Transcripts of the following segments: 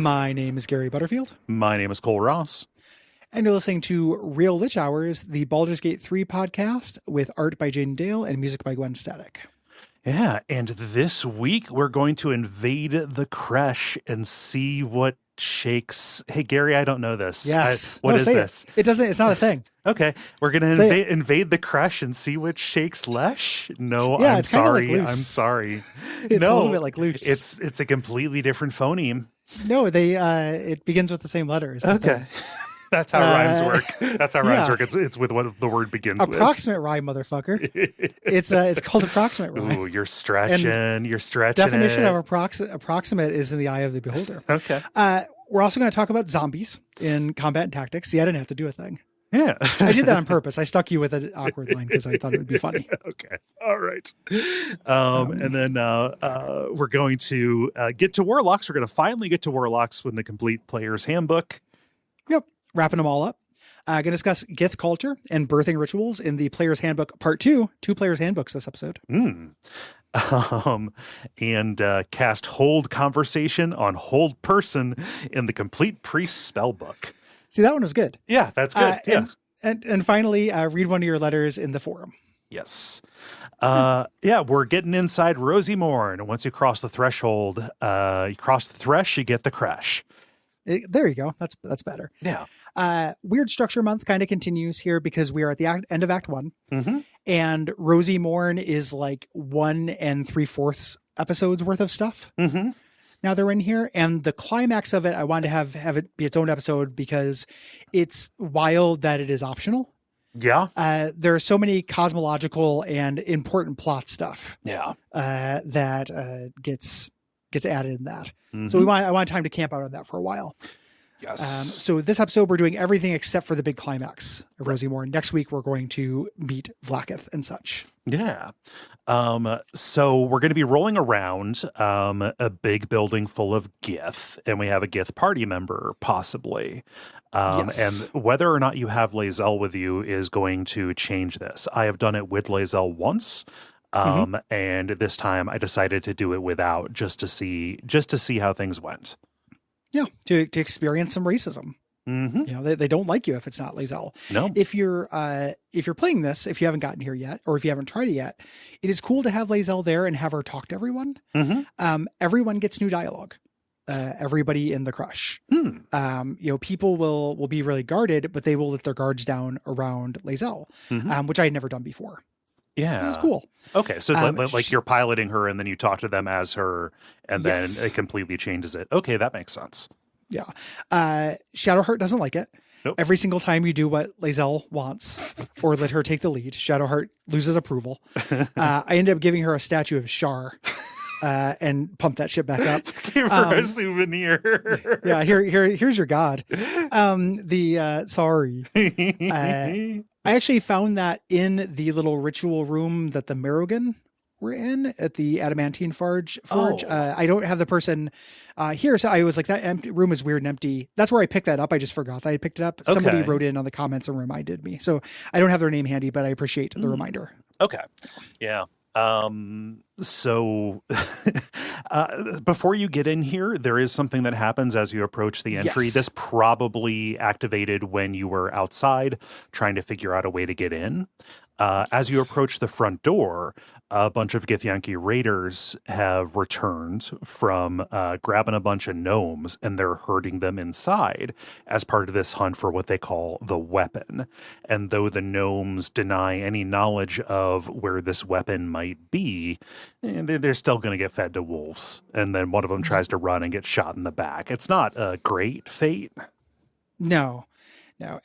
My name is Gary Butterfield. My name is Cole Ross. And you're listening to Real Lich Hours, the Baldur's Gate 3 podcast with art by Jaden Dale and music by Gwen Static. Yeah, and this week we're going to invade the Créche and see what shakes. Hey, Gary, I don't know this. Yes. What is this? It's not a thing. Okay, we're going to invade the Créche and see what shakes Lesh? No, yeah, I'm it's sorry. Like I'm sorry. It's a little bit like loose. It's a completely different phoneme. No, it begins with the same letters. Okay. That's how rhymes work. That's how rhymes work. It's with what the word begins with. Approximate rhyme, motherfucker. It's called approximate rhyme. Ooh, you're stretching. Definition of approximate is in the eye of the beholder. Okay. We're also going to talk about zombies in combat and tactics. See, I didn't have to do a thing. Yeah. I did that on purpose. I stuck you with an awkward line because I thought it would be funny. Okay. All right. And then we're going to get to Warlocks. We're going to finally get to Warlocks with the complete player's handbook. Yep. Wrapping them all up. Going to discuss Gith culture and birthing rituals in the Player's Handbook Part 2. 2 Player's Handbooks this episode. And cast Hold Conversation on Hold Person in the Complete Priest Spellbook. See, that one was good. Yeah, that's good. Yeah. And finally, read one of your letters in the forum. Yes. We're getting inside Rosy Morn. Once you cross the threshold, you cross the thresh, you get the Créche. There you go. That's better. Yeah. Weird Structure Month kind of continues here because we are at the end of Act 1. Mm-hmm. And Rosy Morn is like 1 3/4 episodes worth of stuff. Mm-hmm. Now they're in here. And the climax of it, I wanted to have it be its own episode because it's wild that it is optional. Yeah. There are so many cosmological and important plot stuff. Yeah. That gets added in that. Mm-hmm. So I want time to camp out on that for a while. Yes. So this episode, we're doing everything except for the big climax of Rosy Morn. Next week, we're going to meet Vlaakith and such. Yeah. So we're going to be rolling around a big building full of Gith, and we have a Gith party member, possibly. Yes. And whether or not you have Lae'zel with you is going to change this. I have done it with Lae'zel once. And this time I decided to do it without just to see how things went. Yeah, to experience some racism. Mm-hmm. You know, they don't like you if it's not Lae'zel. No. If you're playing this, if you haven't gotten here yet, or if you haven't tried it yet, it is cool to have Lae'zel there and have her talk to everyone. Mm-hmm. Everyone gets new dialogue. Everybody in the Créche. People will be really guarded, but they will let their guards down around Lae'zel, which I had never done before. Yeah. That's cool. Okay. So like you're piloting her and then you talk to them as her and then it completely changes it. Okay. That makes sense. Yeah. Shadowheart doesn't like it. Nope. Every single time you do what Lae'zel wants or let her take the lead, Shadowheart loses approval. I ended up giving her a statue of Shar and pumped that shit back up. Give her a souvenir. Yeah. Here's your god. Sorry. I actually found that in the little ritual room that the Merogan were in at the Adamantine Forge. I don't have the person here, so I was like, that room is weird and empty. That's where I picked that up. I just forgot that I picked it up. Okay. Somebody wrote in on the comments and reminded me. So I don't have their name handy, but I appreciate the reminder. Okay. Yeah. So before you get in here, there is something that happens as you approach the entry. Yes. This probably activated when you were outside trying to figure out a way to get in. As you approach the front door, a bunch of Githyanki raiders have returned from grabbing a bunch of gnomes, and they're herding them inside as part of this hunt for what they call the weapon. And though the gnomes deny any knowledge of where this weapon might be, they're still going to get fed to wolves. And then one of them tries to run and gets shot in the back. It's not a great fate. No.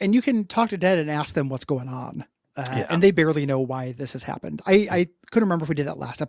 And you can talk to Dead and ask them what's going on. And they barely know why this has happened. I couldn't remember if we did that last